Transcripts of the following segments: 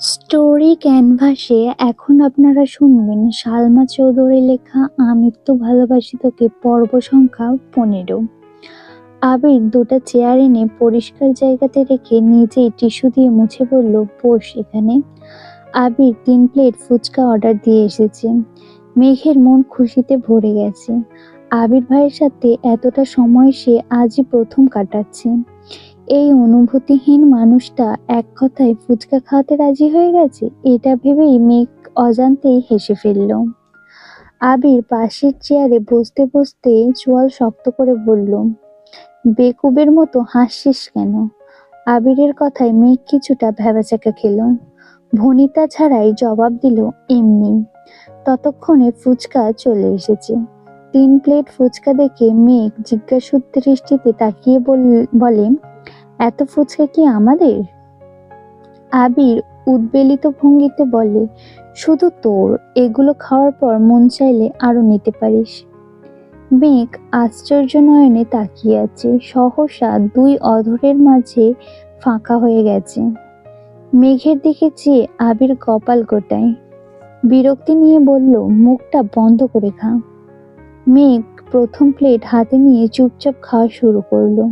Story ক্যানভাসে এখন আপনারা শুনবেন সালমা চৌধুরী লেখা আমৃত্যু ভালোবাসি তোকে পর্ব সংখ্যা 15। আবির দুটো চেয়ার এনে পরিষ্কার জায়গাতে রেখে নিজেই টিস্যু দিয়ে মুছে বলল, বস এখানে। আবির 3 প্লেট ফুচকা অর্ডার দিয়ে এসেছে। মেঘের মন খুশিতে ভরে গেছে। আবির ভাইয়ের সাথে এতটা সময় সে আজই প্রথম কাটাচ্ছে। এই অনুভূতিহীন মানুষটা এক কথায় ফুচকা খাওয়াতে রাজি হয়ে গেছে, এটা ভেবেই মেঘ অজান্তেই হেসে ফেলল। আবির পাশের চেয়ারে বসতে বসতে চোয়াল শক্ত করে বলল, বেকুবের মতো হাসছিস কেন? আবিরের কথায় মেঘ কিছুটা ভ্যাবাচ্যাকা খেল। ভনিতা ছাড়াই জবাব দিল, এমনি। ততক্ষণে ফুচকা চলে এসেছে। 3 প্লেট ফুচকা দেখে মেঘ জিজ্ঞাসু দৃষ্টিতে তাকিয়ে বলে, এত ফুচকা কি আমাদের? আবির উদ্বেলিত ভঙ্গিতে বলে, শুধু তোর, এগুলো খাওয়ার পর মন চাইলে আরো নিতে পারিস। মেঘ আশ্চর্য নয়নে তাকিয়ে আছে। সহসা 2 অধরের মাঝে ফাঁকা হয়ে গেছে। মেঘের দিকে চেয়ে আবির কপাল গোটায়। বিরক্তি নিয়ে বলল, মুখটা বন্ধ করে খা। মেঘ প্রথম প্লেট হাতে নিয়ে চুপচাপ খাওয়া শুরু করলো।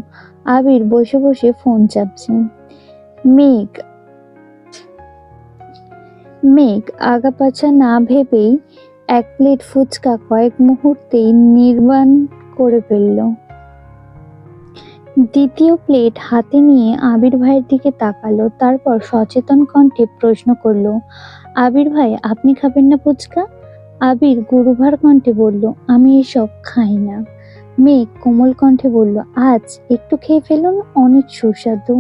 আবির বসে বসে ফোন চাপছে। মেঘ মেঘ আগাপাছা না ভেবেই 1 প্লেট ফুচকা কয়েক মুহূর্তেই নির্বাণ করে ফেলল। দ্বিতীয় প্লেট হাতে নিয়ে আবির ভাইয়ের দিকে তাকালো, তারপর সচেতন কণ্ঠে প্রশ্ন করলো, আবির ভাই, আপনি খাবেন না ফুচকা? আবির গুরুভার কণ্ঠে বলল, আমি এসব খাই না। মেঘ কোমল কণ্ঠে বলল, আজ একটু খেয়ে ফেলুন, অনেক সুস্বাদু।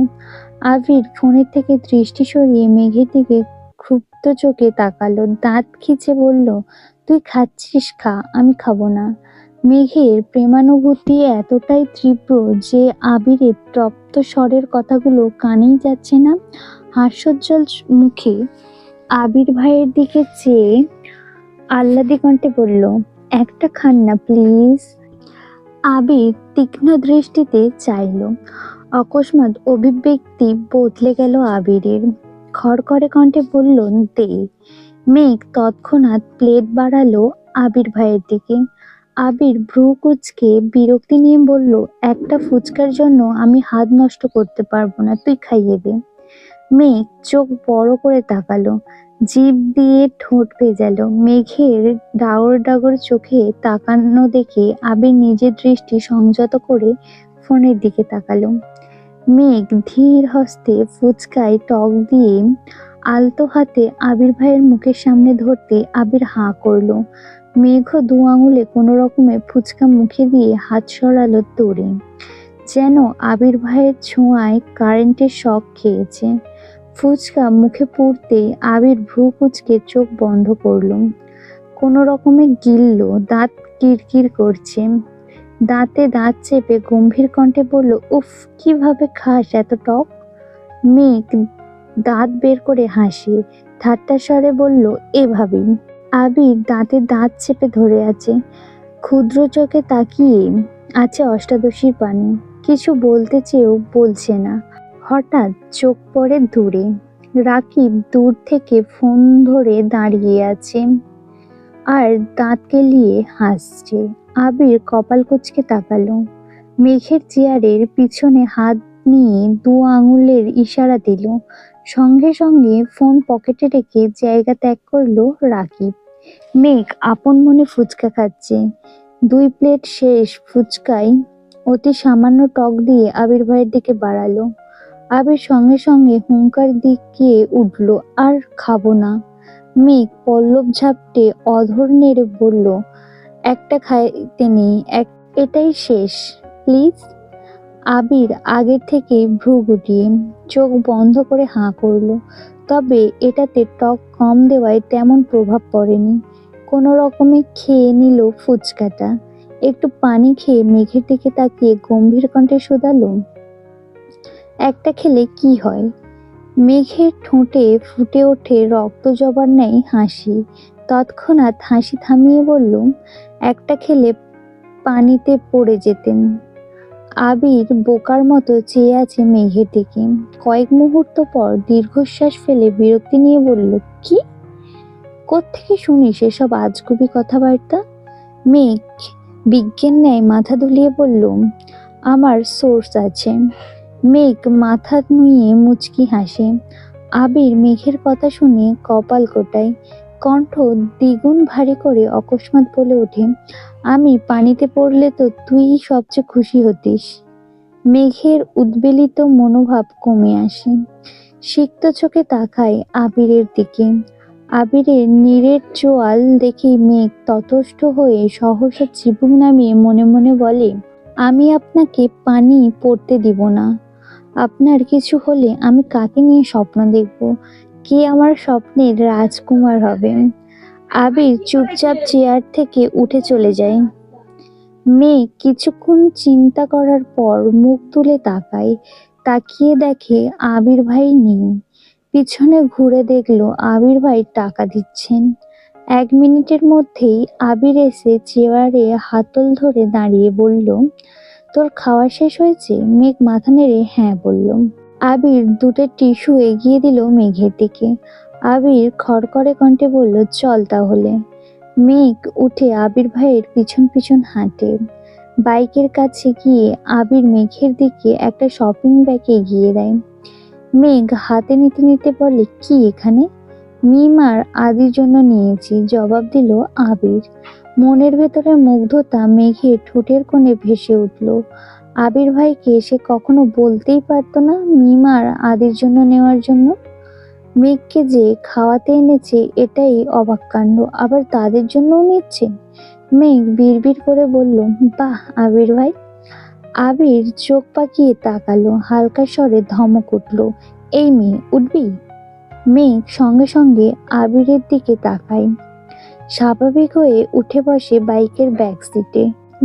আবির ফোনের থেকে দৃষ্টি সরিয়ে মেঘের দিকে ক্ষুব্ধ চোখে তাকালো, দাঁত খিঁচে বলল, তুই খাচ্ছিস খা, আমি খাবো না। মেঘের প্রেমানুভূতি এতটাই তীব্র যে আবিরের তপ্ত স্বরের কথাগুলো কানেই যাচ্ছে না। হাস্যোজ্জ্বল মুখে আবির ভাইয়ের দিকে চেয়ে আহ্লাদি কণ্ঠে বলল, একটা খান না প্লিজ। আবির তীক্ষ্ণ দৃষ্টিতে চাইল। অকস্মাৎ অভিব্যক্তি বদলে গেল আবিরের। খড়খড়ে কণ্ঠে বলল, দে। মেঘ তৎক্ষণাৎ প্লেট বাড়ালো আবির ভাইয়ের দিকে। আবির ভ্রু কুঁচকে বিরক্তি নিয়ে বলল, একটা ফুচকার জন্য আমি হাত নষ্ট করতে পারবো না, তুই খাইয়ে দে। মেঘ চোখ বড় করে তাকালো, জিভ দিয়ে ঠোঁট ভেজালো। মেঘের ডাগর ডাগর চোখে তাকানো দেখে আবির নিজের দৃষ্টি সংযত করে ফোনের দিকে তাকালো। মেঘ ধীর হস্তে ফুচকায় টক দিয়ে আলতো হাতে আবির ভাইয়ের মুখের সামনে ধরতে আবির হাঁ করলো। মেঘও 2 আঙুলে কোনো রকমে ফুচকা মুখে দিয়ে হাত সরালো দূরে, যেন আবির ভাইয়ের ছোঁয়ায় কারেন্টের শক খেয়েছে। ফুচকা মুখে পুরতেই আবির ভ্রু কুঁচকে চোখ বন্ধ করলো। কোনো রকমে গিলল, দাঁত কিরকির করছে। দাঁতে দাঁত চেপে গম্ভীর কণ্ঠে বলল, উফ, কিভাবে খাস এত টক? মেঘ দাঁত বের করে হাসে, ঠাট্টা স্বরে বলল, এভাবেই। আবির দাঁতে দাঁত চেপে ধরে আছে, ক্ষুদ্র চোখে তাকিয়ে আছে অষ্টাদশীর পানে। কিছু বলতে চেয়েও বলছে না। হঠাৎ চোখ পড়ে দূরে। রাকিব দূর থেকে ফোন ধরে দাঁড়িয়ে আছে আর দাঁত কেলিয়ে হাসছে। আবির কপাল কুঁচকে তাকালো। মেঘের চেয়ারের পিছনে হাত নিয়ে 2 আঙুলের ইশারা দিল। সঙ্গে সঙ্গে ফোন পকেটে রেখে জায়গা ত্যাগ করলো রাকিব। মেঘ আপন মনে ফুচকা খাচ্ছে। 2 প্লেট শেষ ফুচকায় অতি সামান্য টক দিয়ে আবির ভাইয়ের দিকে বাড়ালো। আবির সঙ্গে সঙ্গে হুঙ্কার দিকে উঠল, আর খাবো না। মেঘ পল্লব ঝাপটে অধর নেড়ে বলল, একটা খাইতে নেই, এটাই শেষ প্লিজ। আবির আগের থেকেই ভ্রু গুটিয়ে চোখ বন্ধ করে হাঁ করলো। তবে এটাতে টক কম দেওয়ায় তেমন প্রভাব পড়েনি। কোনো রকমে খেয়ে নিল ফুচকাটা। একটু পানি খেয়ে মেঘের দিকে তাকিয়ে গম্ভীর কণ্ঠে শুধালো, একটা খেলে কি হয়? মেঘের ঠোঁটে ফুটে ওঠে রক্ত জবার ন্যায় হাসি। তৎক্ষণাৎ হাসি থামিয়ে বলল, একটা খেলে পানিতে পড়ে যেতেন। আবির বোকার মতো চেয়ে আছে মেঘের দিকে। কয়েক মুহূর্ত পর দীর্ঘশ্বাস ফেলে বিরক্তি নিয়ে বলল, কি? কোত্থেকে শুনিস এসব আজগুবি কথাবার্তা? মেঘ বিজ্ঞান ন্যায় মাথা দুলিয়ে বলল, আমার সোর্স আছে। মেঘ মাথা নুয়ে মুচকি হাসে। আবির মেঘের কথা শুনে কপাল কোটায়। কণ্ঠ দ্বিগুণ ভারী করে অকস্মাৎ বলে ওঠে, আমি পানিতে পড়লে তো তুই সবচেয়ে খুশি হতিস। মেঘের উদ্বেলিত মনোভাব কমে আসে। সিক্ত চোখে তাকায় আবিরের দিকে। আবিরের নীরের চোয়াল দেখেই মেঘ ততস্থ হয়ে সহসা চিবুক নামিয়ে মনে মনে বলে, আমি আপনাকে পানি পড়তে দিব না। আপনার কিছু হলে আমি কাকে নিয়ে স্বপ্ন দেখব? কে আমার স্বপ্নের রাজকুমার হবে? আবির চুপচাপ চেয়ার থেকে উঠে চলে যায়। মেঘ কিছুক্ষণ চিন্তা করার পর মুখ তুলে তাকায়। তাকিয়ে দেখে আবির ভাই নেই। পিছনে ঘুরে দেখলো আবির ভাই টাকা দিচ্ছেন। 1 মিনিটের মধ্যেই আবির এসে চেয়ারে হাতল ধরে দাঁড়িয়ে বলল, তোর খাওয়া শেষ হয়েছে? মেঘ মাথা নেড়ে হ্যাঁ বলল। আবির দুটো টিস্যু এগিয়ে দিল মেঘের দিকে। আবির খড়খড়ে কণ্ঠে বলল, চল তাহলে। মেঘ উঠে আবির ভাইয়ের পিছন পিছন হাঁটে। বাইকের কাছে গিয়ে আবির মেঘের দিকে একটা শপিং ব্যাগ এগিয়ে দেয়। মেঘ হাতে নিতে নিতে বলে, কি এখানে? মিমার আদির জন্য নিয়েছি, জবাব দিল আবির। মনের ভেতরে মুগ্ধতা মেঘের ঠোঁটের কোণে ভেসে উঠল। আবির ভাইকে সে কখনো বলতেই পারতো না মিমার আদির জন্য নেওয়ার জন্য। মেঘকে যে খাওয়াতে এনেছে এটাই অবাক কাণ্ড, আবার তাদের জন্যও নিচ্ছে। মেঘ বিড়বিড় করে বলল, বাহ আবির ভাই। আবির চোখ পাকিয়ে তাকালো। হালকা স্বরে ধমক উঠল, এই মেয়ে উঠবি? মেঘ সঙ্গে সঙ্গে আবিরের দিকে তাকায়। স্বাভাবিক হয়ে উঠে বসে বাইকের ব্যাক সিটে।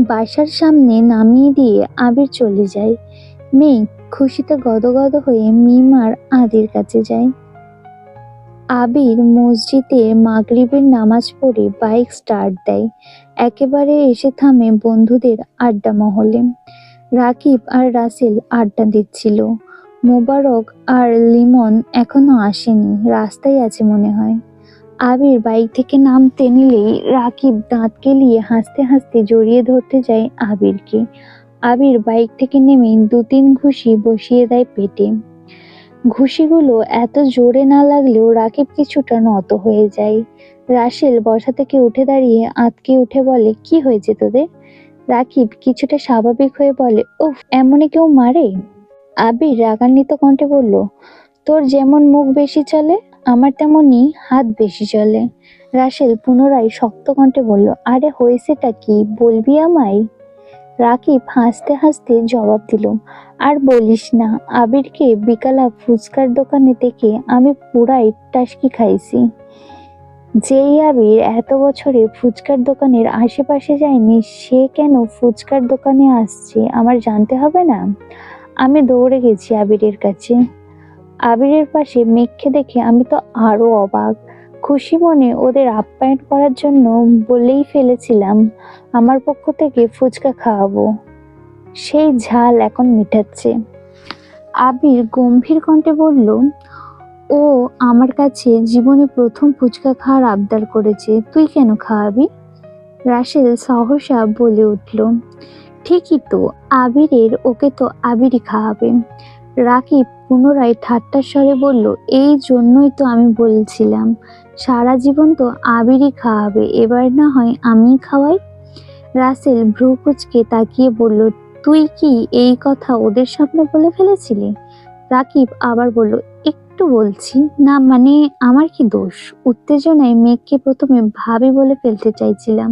বাসার সামনে নামিয়ে দিয়ে আবির চলে যায়। মেঘ খুশিতে গদগদ হয়ে মিমার আদির কাছে যায়। আবির মসজিদে মাগরিবের নামাজ পড়ে বাইক স্টার্ট দেয়। একেবারে এসে থামে বন্ধুদের আড্ডা মহলে। রাকিব আর রাসেল আড্ডা দিচ্ছিল। মোবারক আর লিমন এখনো আসেনি, রাস্তায় আছে মনে হয়। আবির বাইক থেকে নামতে নিলেই রাকিব দাঁত কেলিয়ে হাসতে হাসতে জড়িয়ে ধরতে যায় আবিরকে। আবির বাইক থেকে নেমে 2-3 ঘুষি বসিয়ে দেয় পেটে। ঘুষিগুলো এত জোরে না লাগলেও রাকিব কিছুটা নত হয়ে যায়। রাসেল বসা থেকে উঠে দাঁড়িয়ে আঁতকে উঠে বলে, কি হয়েছে তোদের? রাকিব কিছুটা স্বাভাবিক হয়ে বলে, উফ, এমনই কেউ মারে? আবির রাগান্বিত কণ্ঠে বলল, তোর যেমন মুখ বেশি চলে, আমার তেমনই হাত বেশি চলে। রাসেল পুনরায় শক্ত কণ্ঠে বলল, আরে হয়েছেটা কি বলবি আমায়? রাকিব হাসতে হাসতে জবাব দিল, আর বলিস না, আবিরকে বিকালা ফুচকার দোকানে দেখে আমি পুরাই টাসকি খাইছি। যেই আবির এত বছরে ফুচকার দোকানের আশেপাশে যায়নি, সে কেন ফুচকার দোকানে আসছে আমার জানতে হবে না? আমি দৌড়ে গেছি আবিরের কাছে। আবিরের পাশে মেঘকে দেখে আমি তো আরো অবাক। খুশি মনে ওদের আপ্যায়ন করার জন্য বলেই ফেলেছিলাম আমার পক্ষ থেকে ফুচকা খাওয়াবো। সেই ঝাল এখন মিটাচ্ছে। আবির গম্ভীর কণ্ঠে বলল, ও আমার কাছে জীবনে প্রথম ফুচকা খাওয়ার আবদার করেছে, তুই কেন খাওয়াবি? রাসেল সহসা বলে উঠল, ঠিকই তো, আবিরের ওকে তো আবিরই খাওয়াবে। রাকিব পুনরায় ঠাট্টার স্বরে বলল, এই জন্যই তো আমি বলছিলাম সারা জীবন তো আবিরই খাওয়াবে, এবার না হয় আমি খাওয়াই। রাসেল ভ্রু কুঁচকে তাকিয়ে বলল, তুই কি এই কথা ওদের সামনে বলে ফেলেছিলি? রাকিব আবার বলল, একটু বলছি না, মানে আমার কি দোষ? উত্তেজনায় মেঘকে প্রথমে ভাবি বলে ফেলতে চাইছিলাম।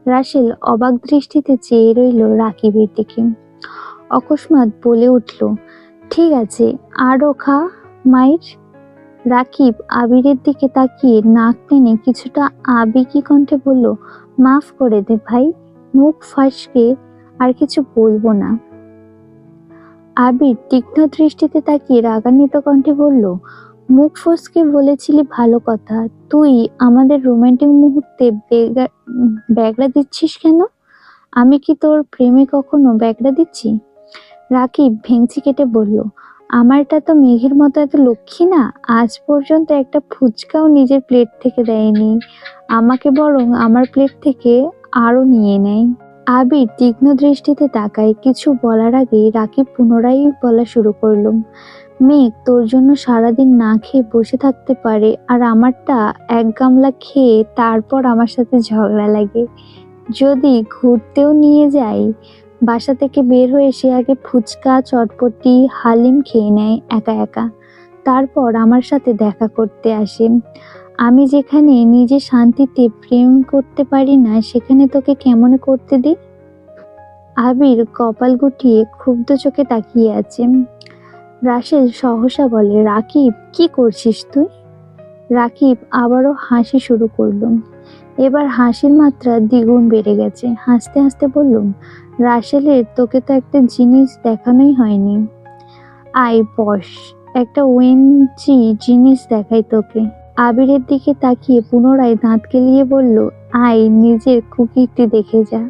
রাসেল অবাক দৃষ্টিতে চেয়ে রইল রাকিবের দিকে। অকস্মাৎ বলে উঠল, ঠিক আছে, আরো খা মাইর। রাকিব আবিরের দিকে তাকিয়ে নাক টেনে কিছুটা আবেগী কণ্ঠে বলল, মাফ করে দে ভাই, মুখ ফসকে আর কিছু বলবো না। আবির তীক্ষ্ণ দৃষ্টিতে তাকিয়ে রাগান্বিত কণ্ঠে বলল, মুখ ফসকে বলেছিলি ভালো কথা, তুই আমাদের রোমান্টিক মুহূর্তে ব্যাগড়া দিচ্ছিস কেন? আমি কি তোর প্রেমে কখনো ব্যাগড়া দিচ্ছি? রাকিব ভেংচি কেটে বলল, আমারটা তো মেঘের মতো এত লক্ষ্মী না, আজ পর্যন্ত একটা ফুচকাও নিজের প্লেট থেকে দেয়নি, আমাকে বরং আমার প্লেট থেকে আরো নিয়ে নেয়। আবির তীক্ষ্ণ দৃষ্টিতে তাকায়, কিছু বলার আগেই রাকিব পুনরায় বলা শুরু করলো, মেঘ তোর জন্য সারাদিন না খেয়ে বসে থাকতে পারে, আর আমারটা এক গামলা খেয়ে তারপর আমার সাথে ঝগড়া লাগে। যদি ঘুরতেও নিয়ে যাই, বাসা থেকে বের হয়ে সে আগে ফুচকা, চটপটি, হালিম খেয়ে নেয় একা একা, তারপর আমার সাথে দেখা করতে আসে। আমি যেখানে নিজে শান্তিতে প্রেম করতে পারি না, সেখানে তোকে কেমন করতে দিই? আবির কপাল গুটিয়ে ক্ষুব্ধ চোখে তাকিয়ে আছে। রাসেল সহসা বলে, রাকিব কি করছিস তুই? রাকিব আবারও হাসি শুরু করলো। এবার হাসির মাত্রা দ্বিগুণ বেড়ে গেছে। হাসতে হাসতে বললুম, রাসেলের তোকে তো একটা জিনিস দেখানোই হয়নি। আয় বস, একটা ওএনজি জিনিস দেখাই তোকে। আবিরের দিকে তাকিয়ে পুনরায় দাঁত কেলিয়ে বলল, আয় নিজের কুকিরটি দেখে যা।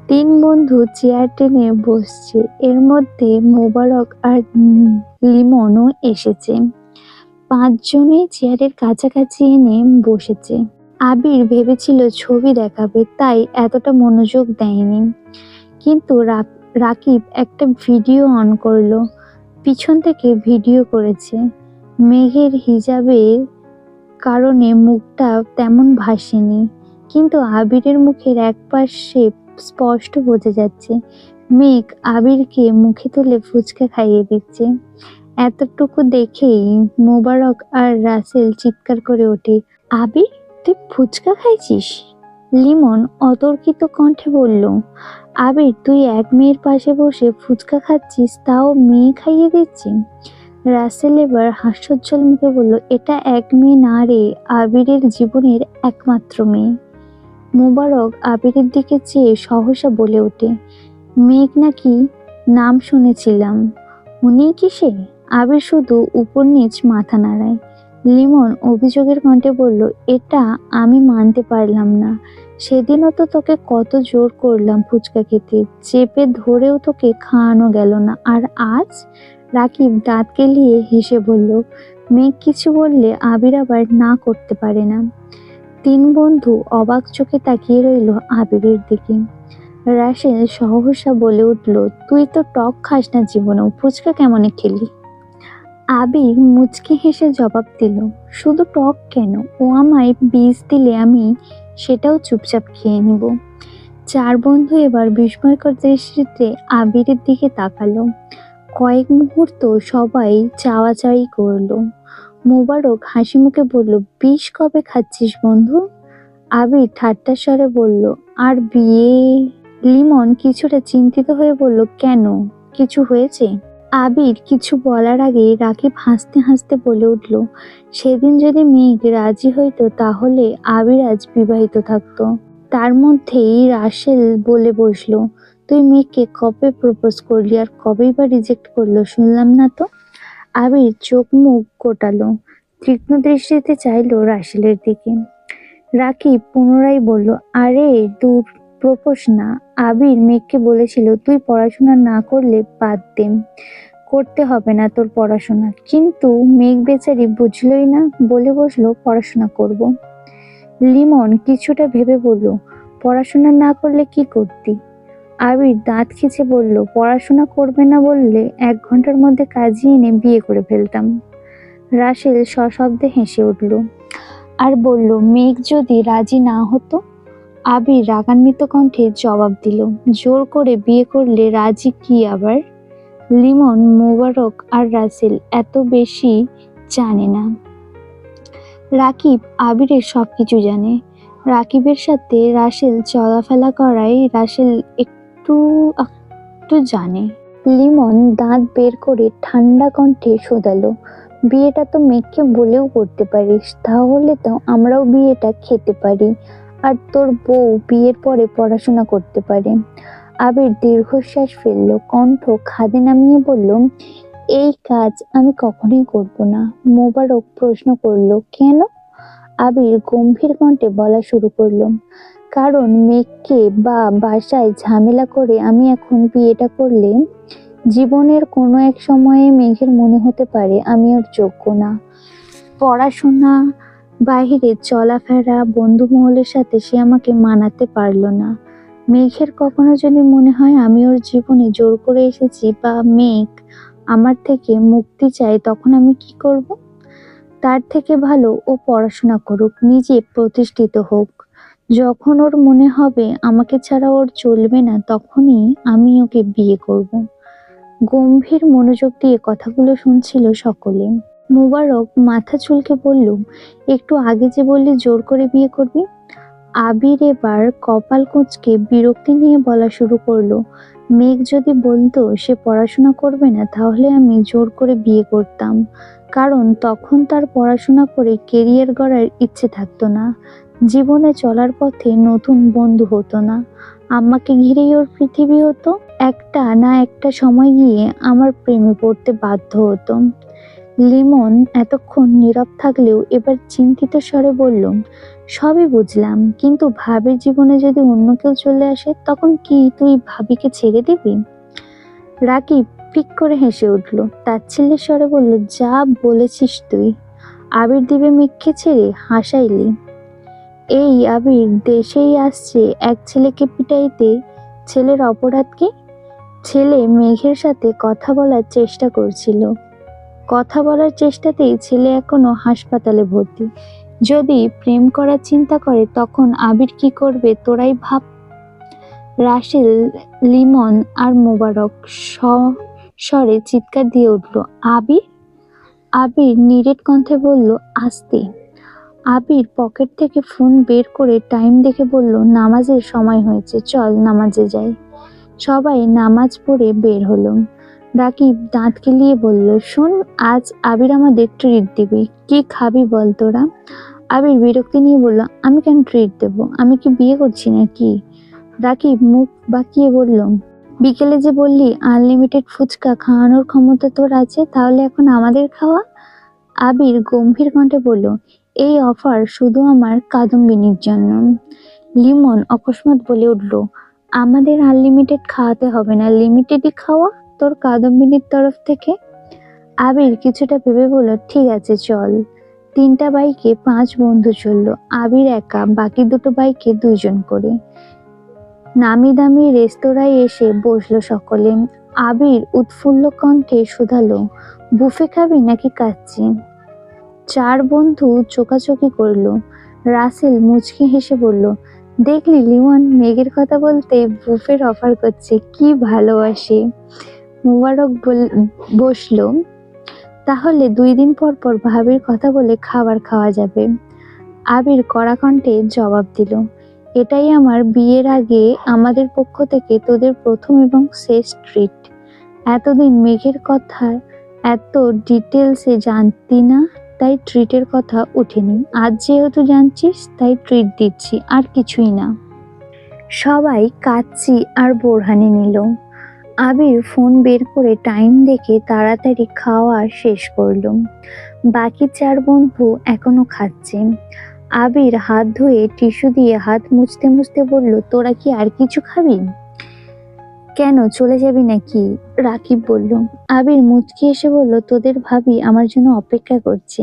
তিন বন্ধু চেয়ার টেনে বসছে, এর মধ্যে মোবারক আর লিমনও এসেছে। পাঁচজনে চেয়ারের কাছাকাছি এনে বসেছে। আবির ভেবেছিল ছবি দেখাবে, তাই এতটা মনোযোগ দেয়নি, কিন্তু রাকিব একটা ভিডিও অন করলো। পিছন থেকে ভিডিও করেছে। মেঘের হিজাবের কারণে মুখটা তেমন ভাসেনি, কিন্তু আবিরের মুখের একপাশে স্পষ্ট বোঝা যাচ্ছে মেঘ আবিরকে মুখে তুলে ফুচকা খাইয়ে দিচ্ছে। এতটুকু দেখেই মোবারক আর রাসেল চিৎকার করে ওঠে, আবির তুই ফুচকা খাইছিস? লিমন অতর্কিত কণ্ঠে বলল, আবির তুই এক মেয়ের পাশে বসে ফুচকা খাচ্ছিস, তাও মেয়ে খাইয়ে দিচ্ছি? রাসেল এবার হাস্যোজ্জ্বল মুখে বলল, এটা এক মেয়ে না রে, আবিরের জীবনের একমাত্র মেয়ে। মোবারক আবিরের দিকে চেয়ে সহসা বলে ওঠে, মেঘ নাকি নাম শুনেছিলাম, উনি কি সে? আবির শুধু উপর নিচ মাথা নাড়ায়। লিমন অভিযোগের কণ্ঠে বলল, এটা আমি মানতে পারলাম না, সেদিনও তো তোকে কত জোর করলাম ফুচকা খেতে, চেপে ধরেও তোকে খাওয়ানো গেল না, আর আজ? রাকিব দাঁত কেলিয়ে হেসে বলল, মেঘ কিছু বললে আবির আবার না করতে পারে না। তিন বন্ধু অবাক চোখে তাকিয়ে রইল আবিরের দিকে। রাসেল সহসা বলে উঠল, তুই তো টক খাস না জীবনেও, ফুচকা কেমনে খেলি? আবির মুচকি হেসে জবাব দিল, শুধু টক কেন, ও আমায় বীজ দিলে আমি সেটাও চুপচাপ খেয়ে নিব। চার বন্ধু এবার বিস্ময়কর দৃষ্টিতে আবিরের দিকে তাকালো। কয়েক মুহূর্ত সবাই চাওয়াচাই করলো। মোবারক হাসি মুখে বলল, বিষ কবে খাচ্ছিস বন্ধু? আবির ঠাট্টার স্বরে বলল, আর বিয়ে? লিমন কিছুটা চিন্তিত হয়ে বলল, কেন, কিছু হয়েছে? আবির কিছু বলার আগেই রাকিব হাসতে হাসতে বলে উঠল, সেদিন যদি মেঘ রাজি হইতো তাহলে আবির আজ বিবাহিত থাকতো। তার মধ্যেই রাসেল বলে বসলো, তুই মেঘকে কবে প্রপোজ করলি, আর কবেই বা রিজেক্ট করলো শুনলাম না তো? আবির চোখ মুখ গোটালো, তীক্ষ্ণ দৃষ্টিতে চাইলো রাসেলের দিকে। রাকিব পুনরায় বলল, আরে দূর, প্রপোজ না, আবির মেঘকে বলেছিল তুই পড়াশোনা না করলে বাদ দে, করতে হবে না তোর পড়াশোনা, কিন্তু মেঘ বেচারি বুঝলই না, বলে বসলো পড়াশোনা করব। লিমন কিছুটা ভেবে বলল, পড়াশোনা না করলে কি করতি? আবির দাঁত খিচে বলল, পড়াশোনা করবে না বললে 1 ঘন্টার মধ্যে কাজিয়ে এনে বিয়ে করে ফেলতাম। রাসেল সশব্দে হেসে উঠল আর বলল, মেঘ যদি রাজি না হতো? আবির রাগান্বিত কণ্ঠে জবাব দিল, জোর করে বিয়ে করলে রাজি কি আবার? লিমন, মোবারক আর রাসেল এত বেশি জানে না। রাকিব আবিরের সবকিছু জানে। রাকিবের সাথে রাসেল চলাফেরা করায় রাসেল একটু একটু জানে। লিমন দাঁত বের করে ঠান্ডা কণ্ঠে শোধালো, বিয়েটা তো মেঘকে বলেও করতে পারিস, তাহলে তো আমরাও বিয়েটা খেতে পারি, আর তোর বউ বিয়ের পরে পড়াশোনা করতে পারে। আবির দীর্ঘশ্বাস ফেলল, কণ্ঠ খাদে নামিয়ে বলল, এই কাজ আমি কখনোই করব না। মোবারক প্রশ্ন করল, কেন? আবির গম্ভীর কণ্ঠে বলা শুরু করলো, কারণ মেঘকে বা বাসায় ঝামেলা করে আমি এখন বিয়েটা করলে জীবনের কোনো এক সময়ে মেঘের মনে হতে পারে আমি ওর যোগ্য না। পড়াশোনা, বাইরে চলাফেরা, বন্ধু মহলের সাথে সে আমাকে মানাতে পারলো না। মেঘের কখনো যদি মনে হয় আমি ওর জীবনে জোর করে এসেছি বা মেঘ আমার থেকে মুক্তি চায়, তখন আমি কি করব? তার থেকে ভালো ও পড়াশোনা করুক, নিজে প্রতিষ্ঠিত হোক। যখন ওর মনে হবে আমাকে ছাড়া ওর চলবে না, তখনই আমি ওকে বিয়ে করব। গম্ভীর মনোযোগ দিয়ে কথাগুলো শুনছিল সকলে। মোবারক মাথা চুলকে বলল, একটু আগে যে বললি জোর করে বিয়ে করবি। আবির এবার কপাল কুঁচকে বিরক্তি নিয়ে বলা শুরু করলো, মেঘ যদি বলতো সে পড়াশোনা করবে না, তাহলে আমি জোর করে বিয়ে করতাম। কারণ তখন তার পড়াশোনা করে কেরিয়ার গড়ার ইচ্ছে থাকতো না, জীবনে চলার পথে নতুন বন্ধু হতো না, আমাকে ঘিরেই ওর পৃথিবী হতো। একটা না একটা সময় গিয়ে আমার প্রেমে পড়তে বাধ্য হতো। লিমন এতক্ষণ নীরব থাকলেও এবার চিন্তিত স্বরে বলল, সবই বুঝলাম, কিন্তু ভাবির জীবনে যদি অন্য কেউ চলে আসে, তখন কি তুই ভাবিকে ছেড়ে দিবি? রাকিব পিক করে হেসে উঠল, তাচ্ছিল্যের স্বরে বলল, যা বলেছিস তুই। আবির দিবে মেঘকে ছেড়ে? হাসাইলি। এই আবির দেশেই আসছে এক ছেলেকে পিটাইতে, ছেলের অপরাধ কি? ছেলে মেঘের সাথে কথা বলার চেষ্টা করছিল, কথা বলার চেষ্টাতেই ছেলে এখনো হাসপাতালে ভর্তি। যদি প্রেম করার চিন্তা করে তখন আবির কি করবে তোরাই ভাব। রাসেল, লিমন আর মোবারক স্বরে চিৎকার দিয়ে উঠল, আবির! আবির নিরেট কণ্ঠে বলল, আস্তে। আবির পকেট থেকে ফোন বের করে টাইম দেখে বলল, নামাজের সময় হয়েছে, চল নামাজে যাই। সবাই নামাজ পড়ে বের হলো। রাকিব দাঁত কেলিয়ে বলল, শোন, আজ আবির আমাদের ট্রিট দিবে, কি খাবি বল তোরা? আবির বিরক্তি নিয়ে বলল, আমি কেন ট্রিট দেবো? আমি কি বিয়ে করছি নাকি? রাকিব মুখ বাঁকিয়ে বলল, বিকেলে যে বললি আনলিমিটেড ফুচকা খাওয়ানোর ক্ষমতা তোর আছে, তাহলে এখন আমাদের খাওয়া। আবির গম্ভীর কণ্ঠে বলল, এই অফার শুধু আমার কাদম্বিনীর জন্য। লিমন অকস্মাৎ বলে উঠল, আমাদের আনলিমিটেড খাওয়াতে হবে না, লিমিটেডই খাওয়া তোর কাদম্বিনীর তরফ থেকে। আবির কিছুটা ভেবে বলল, ঠিক আছে চল। 3টা বাইকে 5 বন্ধু চললো। আবির একা, বাকি 2টো বাইকে 2 জন করে। নামি দামি রেস্তোরাঁয় এসে বসলো সকলে। আবির উৎফুল্ল কণ্ঠে শুধালো, বুফে খাবি নাকি কাচ্চি? 4 বন্ধু চোখাচোখি করলো। রাসেল মুচকি হেসে বলল, দেখলি লিমন মেঘের কথা বলতে বুফের অফার করছে, কি ভালোবাসে। মোবারক বসলো, তাহলে 2 দিন পর পর ভাবির কথা বলে খাবার খাওয়া যাবে। আবির কড়া কণ্ঠে জবাব দিল, এটাই আমার বিয়ের আগে আমাদের পক্ষ থেকে তোদের প্রথম এবং শেষ ট্রিট। এতদিন মেঘের কথা এত ডিটেলসে জানতি না, তাই ট্রিটের কথা ওঠেনি। আজ যেহেতু জানছিস তাই ট্রিট দিচ্ছি, আর কিছুই না। সবাই কাচ্চি আর বোরহানি নিল। আবির ফোন বের করে টাইম দেখে তাড়াতাড়ি খাওয়া শেষ করলো। বাকি 4 বন্ধু এখনো খাচ্ছে। আবির হাত ধুয়ে টিস্যু দিয়ে হাত মুছতে মুছতে বলল, তোরা কি আর কিছু খাবি? কেন, চলে যাবি নাকি? রাকিব বলল। আবির মুচকি এসে বলল, তোদের ভাবি আমার জন্য অপেক্ষা করছে।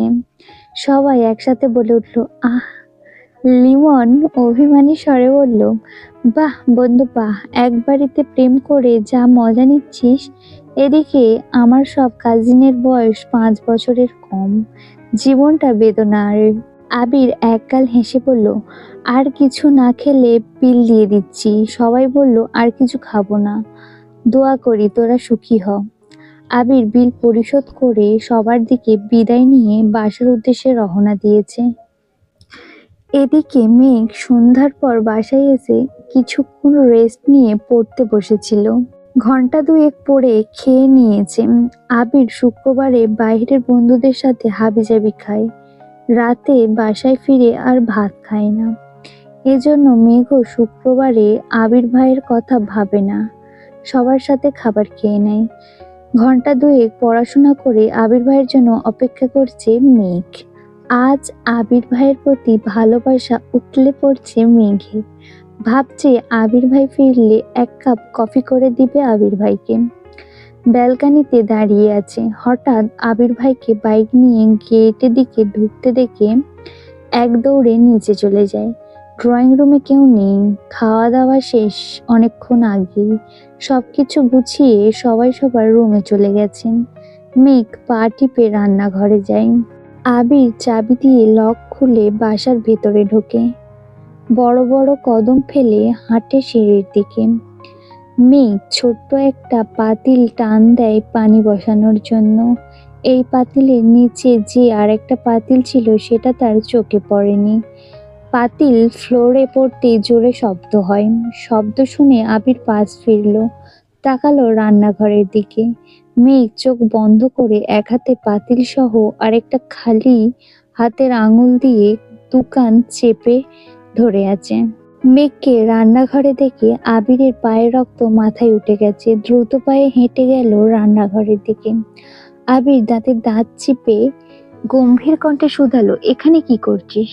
সবাই একসাথে বলে উঠল, আহ। লিমন অভিমানী স্বরে বলল, বাহ বন্ধু বাহ, এক বাড়িতে প্রেম করে যা মজা নিচ্ছিস, এদিকে আমার সব কাজিনের বয়স 5 বছরের কম, জীবনটা বেদনার। আবির একগাল হেসে বলল, আর কিছু না খেলে বিল দিয়ে দিচ্ছি। সবাই বলল, আর কিছু খাবো না, দোয়া করি তোরা সুখী হ। আবির বিল পরিশোধ করে সবার দিকে বিদায় নিয়ে বাসার উদ্দেশ্যে রওনা দিয়েছে। এদিকে মেঘ সন্ধ্যার পর বাসায় এসে কিছুক্ষণ রেস্ট নিয়ে পড়তে বসেছিল। ঘন্টা 2 পড়ে খেয়ে নিয়েছে। আবির শুক্রবারে বাইরের বন্ধুদের সাথে হাবিজাবি খায়, রাতে বাসায় ফিরে আর ভাত খায় না। এজন্য মেঘও শুক্রবারে আবির ভাইয়ের কথা ভাবে না, সবার সাথে খাবার খেয়ে নেয়। ঘন্টা 2 পড়াশোনা করে আবির ভাইয়ের জন্য অপেক্ষা করছে মেঘ। আজ আবির ভাইয়ের প্রতি ভালোবাসা উতলে পড়ছে মেঘে। ভাবছে আবির ভাই ফিরলে 1 কাপ কফি করে দিবে আবির ভাইকে। ব্যালকনিতে দাঁড়িয়ে আছে। হঠাৎ আবির ভাইকে বাইক নিয়ে গেটের দিকে ঢুকতে দেখে এক দৌড়ে নিচে চলে যায়। ড্রয়িং রুমে কেউ নেই, খাওয়া দাওয়া শেষ অনেকক্ষণ আগেই। সবকিছু গুছিয়ে সবাই সবার রুমে চলে গেছেন। মেঘ পা টিপে রান্নাঘরে যায়। আবির চাবি দিয়ে লক খুলে বাসার ভেতরে ঢোকে। বড় বড় কদম ফেলে হাঁটে সিঁড়ির দিকে। মেঘ ছোট্ট একটা পাতিল টান দেয় পানি বসানোর জন্য। এই পাতিলের নিচে যে আরেকটা পাতিল ছিল সেটা তার চোখে পড়েনি। পাতিল ফ্লোরে পড়তেই জোরে শব্দ হয়। শব্দ শুনে আবির পাশ ফিরল, তাকালো রান্নাঘরের দিকে। মেঘ চোখ বন্ধ করে এক হাতে পাতিল সহ আরেকটা খালি হাতের আঙুল দিয়ে দুকান চেপে ধরে আছে। মেঘকে রান্নাঘরে দেখে আবিরের পায়ের রক্ত মাথায় উঠে গেছে। দ্রুত পায়ে হেঁটে গেল রান্নাঘরের দিকে। আবির দাঁতে দাঁত চিপে গম্ভীর কণ্ঠে শুধালো, এখানে কি করছিস?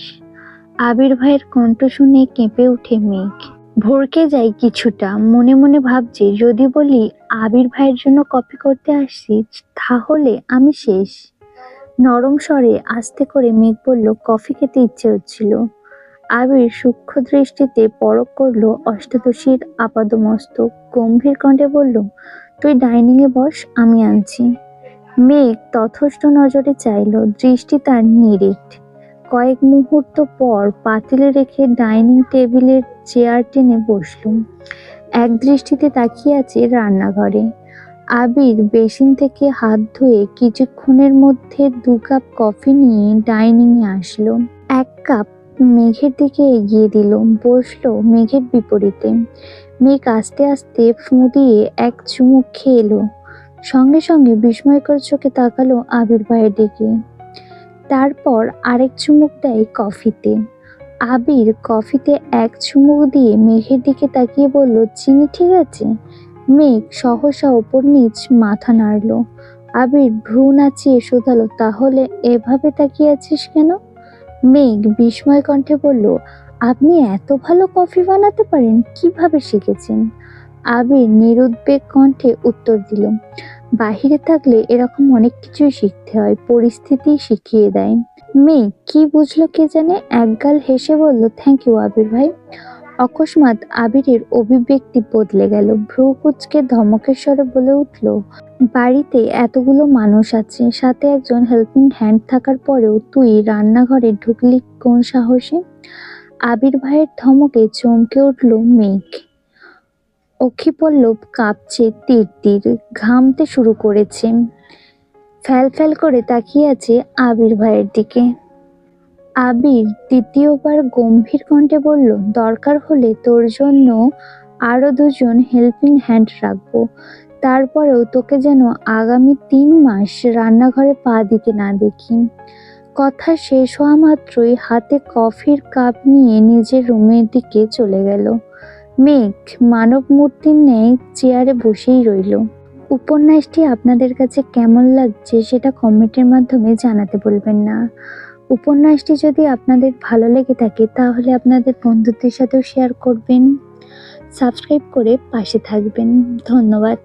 আবির ভাইয়ের কণ্ঠ শুনে কেঁপে ওঠে মেঘ। ভড়কে যায় কিছুটা, মনে মনে ভাবছে যদি বলি আবির ভাইয়ের জন্য কপি করতে আসছি তাহলে আমি শেষ। নরম স্বরে আস্তে করে মেঘ বলল, কফি খেতে ইচ্ছে হচ্ছিল। আবির সূক্ষ্ম দৃষ্টিতে পরখ করলো অষ্টাদশীর আপাদমস্তক, গম্ভীর কণ্ঠে বলল, তুই ডাইনিং এ বস, আমি আনছি। মেঘ তথস্থ নজরে চাইল, দৃষ্টি তার নিরেট। কয়েক মুহূর্ত পর পাতিলে রেখে ডাইনিং টেবিলের চেয়ার টেনে বসলুম। এক দৃষ্টিতে তাকিয়ে আছে রান্নাঘরে। আবির বেসিন থেকে হাত ধুয়ে কিছুক্ষণের মধ্যে 2 কাপ কফি নিয়ে ডাইনিং এ আসলো। 1 কাপ মেঘের দিকে এগিয়ে দিল, বসলো মেঘের বিপরীতে। মেঘ আস্তে আস্তে ফুঁ দিয়ে এক চুমুক খেয়ে এলো। সঙ্গে সঙ্গে বিস্ময়কর চোখে তাকালো আবির ভাইয়ের দিকে। তারপর আরেক চুমুক দেয় কফিতে। আবির কফিতে এক চুমুক দিয়ে মেঘের দিকে তাকিয়ে বলল, চিনি ঠিক আছে? মেঘ সহসা ওপর নিচ মাথা নাড়ল। আবির ভ্রু নাচিয়ে শুধালো, তাহলে এভাবে তাকিয়ে আছিস কেন? মেঘ বিস্ময় কণ্ঠে বলল, আপনি এত ভালো কফি বানাতে পারেন, কিভাবে শিখেছেন? আবির নিরুদ্বেগ কণ্ঠে উত্তর দিল, বাহিরে থাকলে এরকম অনেক কিছুই শিখতে হয়, পরিস্থিতি শিখিয়ে দেয়। মেঘ কি বুঝলো কে জানে, একগাল হেসে বলল, থ্যাংক ইউ আবির ভাই। অকস্মাৎ আবিরের অভিব্যক্তি বদলে গেল, ভ্রু কুঁচকে ধমকের স্বরে বলে উঠল, বাড়িতে এতগুলো মানুষ আছে, সাথে একজন হেল্পিং হ্যান্ড থাকার পরেও তুই রান্নাঘরে ঢুকলি কোন সাহসে? আবির ভাইয়ের ধমকে চমকে উঠল মেঘ। অক্ষিপল্লব কাঁপছে, তীর তীর ঘামতে শুরু করেছে। ফ্যাল ফ্যাল করে তাকিয়ে আছে আবির ভাইয়ের দিকে। আবির দ্বিতীয়বার গম্ভীর কণ্ঠে বলল, দরকার হলে তোর জন্য আরো 2 জন হেল্পিং হ্যান্ড রাখবো, তারপরেও তোকে যেন আগামী 3 মাস রান্নাঘরে পা দিতে না দেখি। কথা শেষ হওয়া মাত্রই হাতে কফির কাপ নিয়ে নিজের রুমের দিকে চলে গেল। মেঘ মানব মূর্তির ন্যায় চেয়ারে বসেই রইল। উপন্যাসটি আপনাদের কাছে কেমন লাগছে সেটা কমেন্টের মাধ্যমে জানাতে ভুলবেন না। উপন্যাসটি যদি আপনাদের ভালো লেগে থাকে তাহলে আপনাদের বন্ধুদের সাথেও শেয়ার করবেন, সাবস্ক্রাইব করে পাশে থাকবেন। ধন্যবাদ।